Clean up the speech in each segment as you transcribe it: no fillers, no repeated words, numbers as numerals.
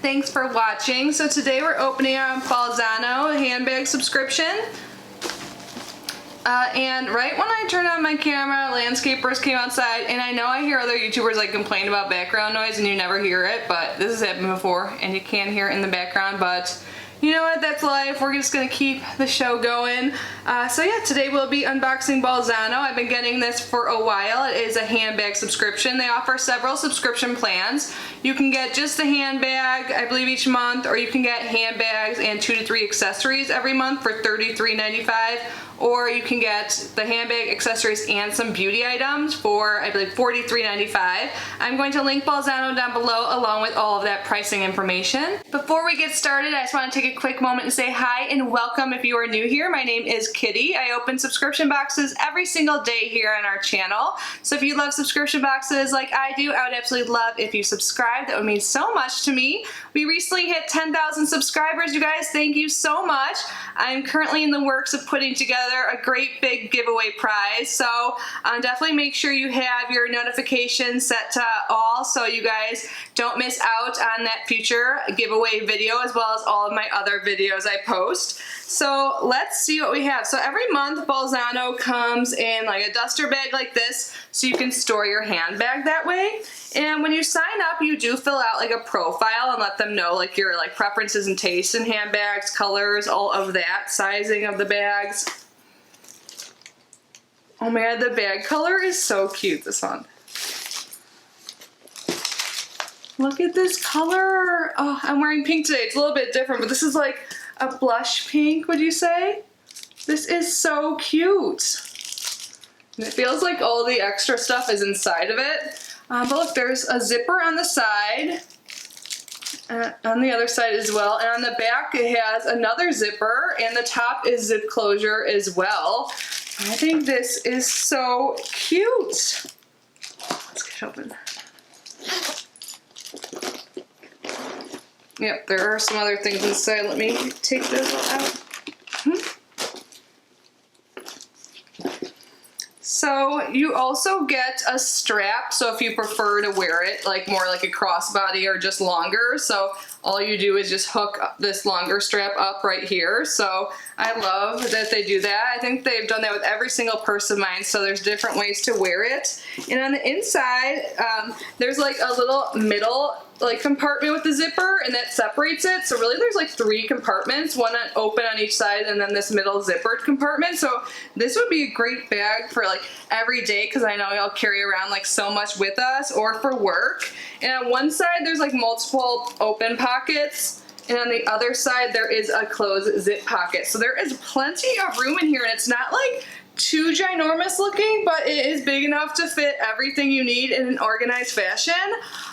Thanks for watching. So today we're opening our Bolzano handbag subscription. And right when I turned on my camera, landscapers came outside, and I know I hear other YouTubers like complain about background noise and you never hear it, but this has happened before and you can hear it in the background, but you know what, that's life. We're just gonna keep the show going. So yeah, today we'll be unboxing Bolzano. I've been getting this for a while. It is a handbag subscription. They offer several subscription plans. You can get just a handbag, I believe, each month, or you can get handbags and 2 to 3 accessories every month for $33.95. Or you can get the handbag, accessories, and some beauty items for, I believe, $43.95. I'm going to link Bolzano down below along with all of that pricing information. Before we get started, I just want to take a quick moment and say hi and welcome if you are new here. My name is Kitty. I open subscription boxes every single day here on our channel. So if you love subscription boxes like I do, I would absolutely love if you subscribe. That would mean so much to me. We recently hit 10,000 subscribers, you guys. Thank you so much. I'm currently in the works of putting together a great big giveaway prize, so definitely make sure you have your notifications set to all so you guys don't miss out on that future giveaway video, as well as all of my other videos I post. So let's see what we have. So every month Bolzano comes in like a duster bag like this, so you can store your handbag that way. And when you sign up, you do fill out like a profile and let them know like your like preferences and tastes in handbags, colors, all of that, sizing of the bags. Oh my god, the bag color is so cute, this one. Look at this color. Oh, I'm wearing pink today. It's a little bit different, but this is like a blush pink, would you say? This is so cute. And it feels like all the extra stuff is inside of it. But look, there's a zipper on the side, on the other side as well, and on the back it has another zipper, and the top is zip closure as well. I think this is so cute. Let's get it open. Yep, there are some other things inside. Let me take those out. So you also get a strap, so if you prefer to wear it like more like a crossbody or just longer, so all you do is just hook this longer strap up right here. So I love that they do that. I think they've done that with every single purse of mine, so there's different ways to wear it. And on the inside, there's like a little middle like compartment with the zipper, and that separates it. So really there's like 3 compartments, one open on each side, and then this middle zippered compartment. So this would be a great bag for like every day, because I know y'all carry around like so much with us, or for work. And on one side there's like multiple open pockets, and on the other side there is a closed zip pocket. So there is plenty of room in here, and it's not like too ginormous looking, but it is big enough to fit everything you need in an organized fashion.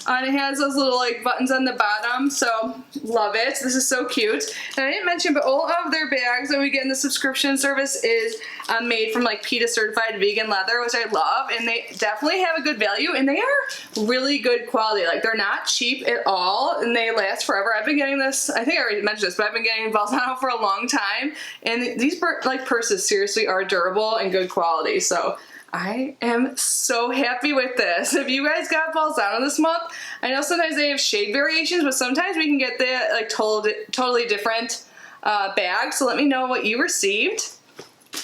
And it has those little like buttons on the bottom, so love it. This is so cute. And I didn't mention, but all of their bags that we get in the subscription service is made from like PETA certified vegan leather, which I love, and they definitely have a good value, and they are really good quality. Like, they're not cheap at all, and they last forever. I've been getting this, I think I already mentioned this, but I've been getting Bolzano for a long time, and these like purses seriously are durable and good quality, so I am so happy with this. If you guys got Bolzano this month, I know sometimes they have shade variations, but sometimes we can get the like totally different bags, so let me know what you received.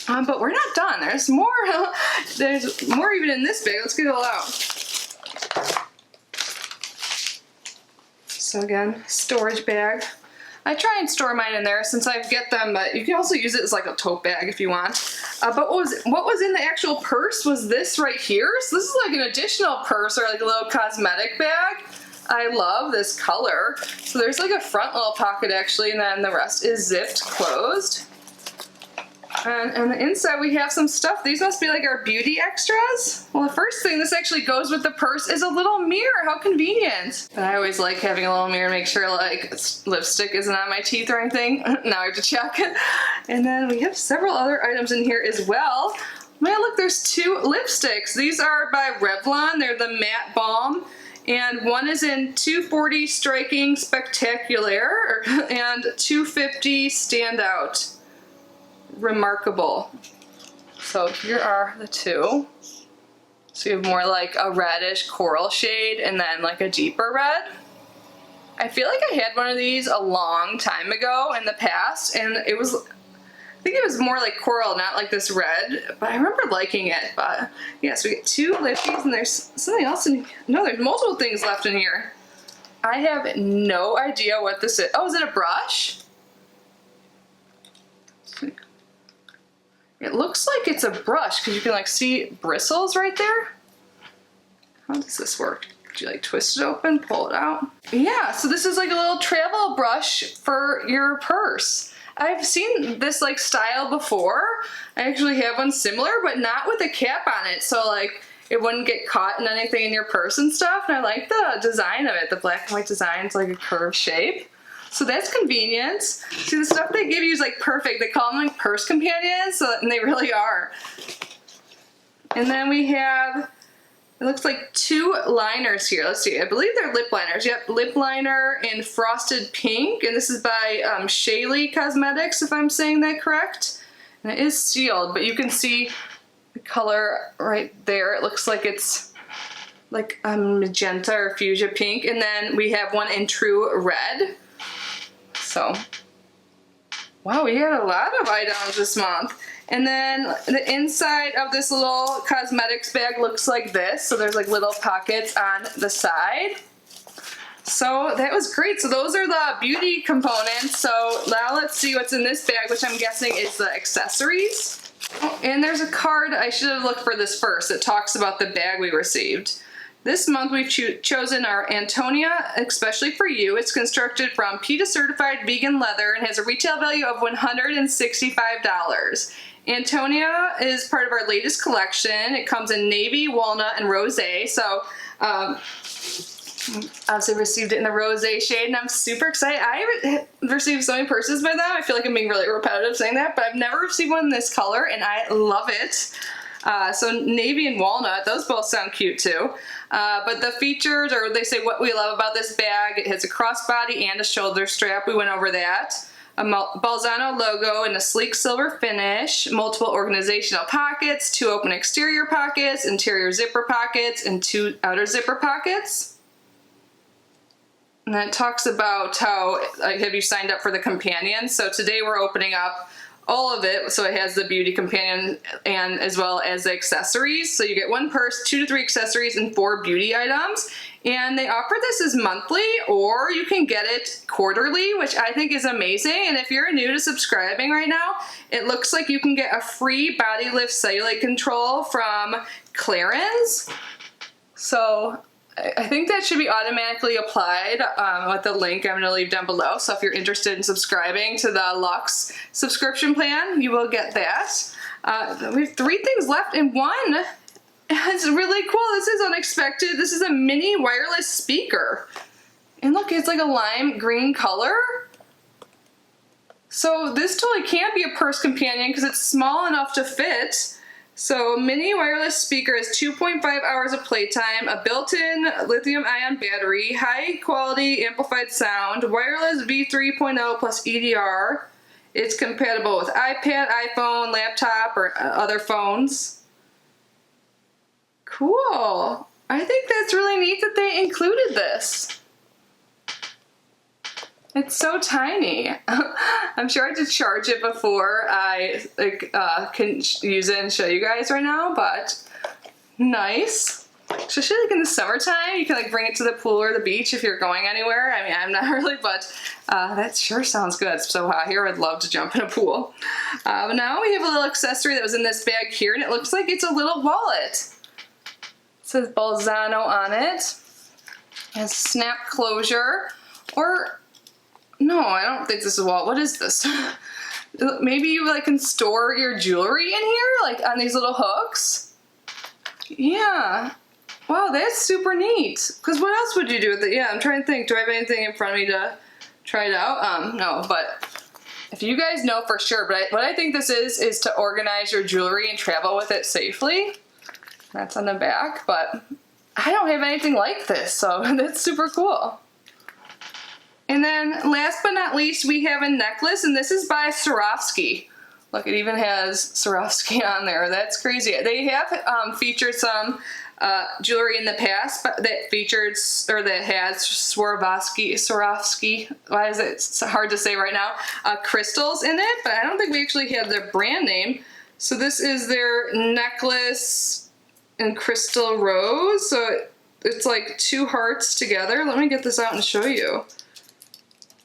But we're not done. There's more. There's more even in this bag. Let's get it all out. So again, storage bag. I try and store mine in there since I get them, but you can also use it as like a tote bag if you want. But what was in the actual purse was this right here. So this is like an additional purse, or like a little cosmetic bag. I love this color. So there's like a front little pocket actually, and then the rest is zipped closed. And on the inside we have some stuff. These must be like our beauty extras. Well, the first thing, this actually goes with the purse, is a little mirror. How convenient. But I always like having a little mirror to make sure like lipstick isn't on my teeth or anything. Now I have to check. And then we have several other items in here as well. Man, look, there's 2 lipsticks. These are by Revlon. They're the Matte Balm. And one is in 240 Striking Spectacular and 250 Standout Remarkable. So here are the 2. So you have more like a reddish coral shade and then like a deeper red. I I feel like I had one of these a long time ago in the past, and it was, I think it was more like coral, not like this red, but I remember liking it. But yeah, so we get 2 lifties, and there's something else in, no, there's multiple things left in here. I have no idea what this is. Oh, is it a brush? It looks like it's a brush because you can like see bristles right there. How does this work? Do you like twist it open, pull it out? Yeah, so this is like a little travel brush for your purse. I've seen this like style before. I actually have one similar, but not with a cap on it. So like it wouldn't get caught in anything in your purse and stuff. And I like the design of it. The black and white design is like a curved shape. So that's convenient. See, the stuff they give you is like perfect. They call them like purse companions, and they really are. And then we have, it looks like 2 liners here. Let's see, I believe they're lip liners. Yep, lip liner in Frosted Pink, and this is by Shaylee Cosmetics, if I'm saying that correct. And it is sealed, but you can see the color right there. It looks like it's like magenta or fuchsia pink. And then we have one in True Red. So, wow, we had a lot of items this month. And then the inside of this little cosmetics bag looks like this. So there's like little pockets on the side. So that was great. So those are the beauty components. So now let's see what's in this bag, which I'm guessing is the accessories. Oh, and there's a card. I should have looked for this first. It talks about the bag we received. This month we've chosen our Antonia, especially for you. It's constructed from PETA certified vegan leather and has a retail value of $165. Antonia is part of our latest collection. It comes in navy, walnut, and rosé. So obviously received it in the rosé shade, and I'm super excited. I received so many purses by them. I feel like I'm being really repetitive saying that, but I've never received one in this color, and I love it. So navy and walnut, those both sound cute too. But the features, or they say what we love about this bag, it has a crossbody and a shoulder strap. We went over that. A Bolzano logo in a sleek silver finish, multiple organizational pockets, 2 open exterior pockets, interior zipper pockets, and 2 outer zipper pockets. And then it talks about how, have you signed up for the companion? So today we're opening up all of it, so it has the beauty companion and as well as the accessories. So you get 1 purse, 2 to 3 accessories, and 4 beauty items. And they offer this as monthly, or you can get it quarterly, which I think is amazing. And if you're new to subscribing right now, it looks like you can get a free body lift cellulite control from Clarins. So I think that should be automatically applied with the link I'm going to leave down below. So if you're interested in subscribing to the Luxe subscription plan, you will get that. We have 3 things left, and one, it's really cool. This is unexpected. This is a mini wireless speaker. And look, it's like a lime green color. So this totally can be a purse companion because it's small enough to fit. So mini wireless speaker is 2.5 hours of playtime, a built-in lithium-ion battery, high-quality amplified sound, wireless V3.0 plus EDR. It's compatible with iPad, iPhone, laptop, or other phones. Cool. I think that's really neat that they included this. It's so tiny. I'm sure I had to charge it before I can use it and show you guys right now, but nice. Especially like in the summertime, you can like bring it to the pool or the beach if you're going anywhere. I mean, I'm not really, but that sure sounds good. It's so hot here, I'd love to jump in a pool. But now we have a little accessory that was in this bag here, and it looks like it's a little wallet. It says Bolzano on it. It has snap closure, or no, I don't think this is a wallet. What is this? Maybe you like can store your jewelry in here, like on these little hooks. Yeah. Wow, that's super neat. Because what else would you do with it? Yeah, I'm trying to think. Do I have anything in front of me to try it out? No, but if you guys know for sure. But what I think this is to organize your jewelry and travel with it safely. That's on the back, but I don't have anything like this, so that's super cool. And then last but not least, we have a necklace, and this is by Swarovski. Look, it even has Swarovski on there. That's crazy. They have featured some jewelry in the past that featured, or that has Swarovski, why is it so hard to say right now, crystals in it, but I don't think we actually have their brand name. So this is their necklace in crystal rose. So it's like 2 hearts together. Let me get this out and show you.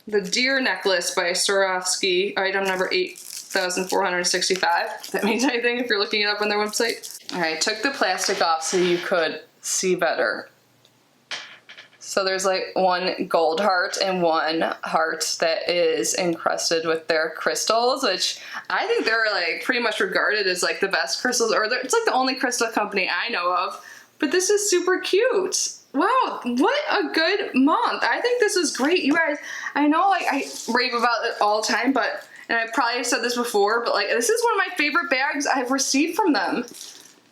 The deer necklace by Swarovski, item number 8,465. If that means anything if you're looking it up on their website. All right, took the plastic off so you could see better. So there's like 1 gold heart and 1 heart that is encrusted with their crystals, which I think they're like pretty much regarded as like the best crystals, or it's like the only crystal company I know of. But this is super cute. Wow, what a good month. I think this is great. You guys, I know like I rave about it all the time, but, and I probably have said this before, but like this is one of my favorite bags I've received from them.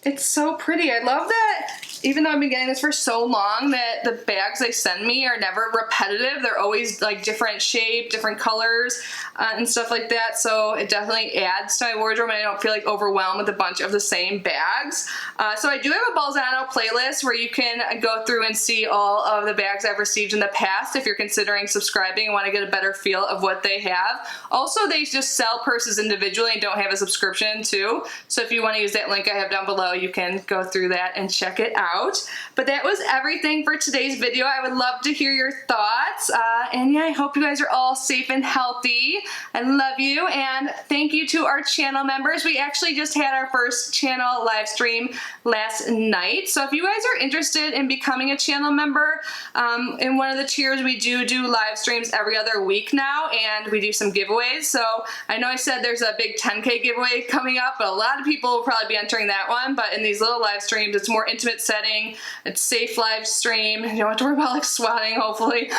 It's so pretty. I love that, even though I've been getting this for so long, that the bags they send me are never repetitive. They're always like different shape, different colors, and stuff like that. So it definitely adds to my wardrobe and I don't feel like overwhelmed with a bunch of the same bags. So I do have a Bolzano playlist where you can go through and see all of the bags I've received in the past if you're considering subscribing and want to get a better feel of what they have. Also, they just sell purses individually and don't have a subscription too. So if you want to use that link I have down below, you can go through that and check it out. But that was everything for today's video. I would love to hear your thoughts. And yeah, I hope you guys are all safe and healthy. I love you, and thank you to our channel members. We actually just had our first channel live stream last night. So if you guys are interested in becoming a channel member, in one of the tiers, we do live streams every other week now, and we do some giveaways. So I know I said there's a big 10K giveaway coming up, but a lot of people will probably be entering that one. But in these little live streams, it's more intimate setting, it's safe live stream, you don't have to worry about like swatting, hopefully,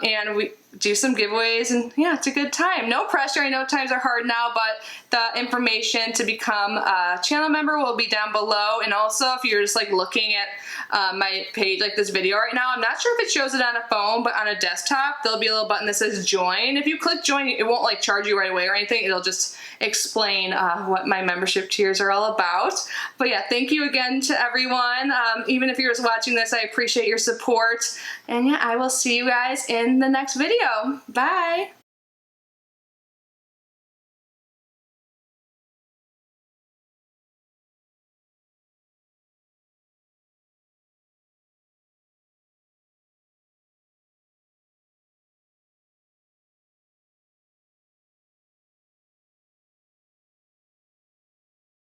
and we do some giveaways, and yeah, it's a good time. No pressure. I know times are hard now, but the information to become a channel member will be down below. And also, if you're just like looking at my page, like this video right now, I'm not sure if it shows it on a phone, but on a desktop, there'll be a little button that says join. If you click join, it won't like charge you right away or anything. It'll just explain what my membership tiers are all about. But yeah, thank you again to everyone. Even if you're just watching this, I appreciate your support. And yeah, I will see you guys in the next video. Bye.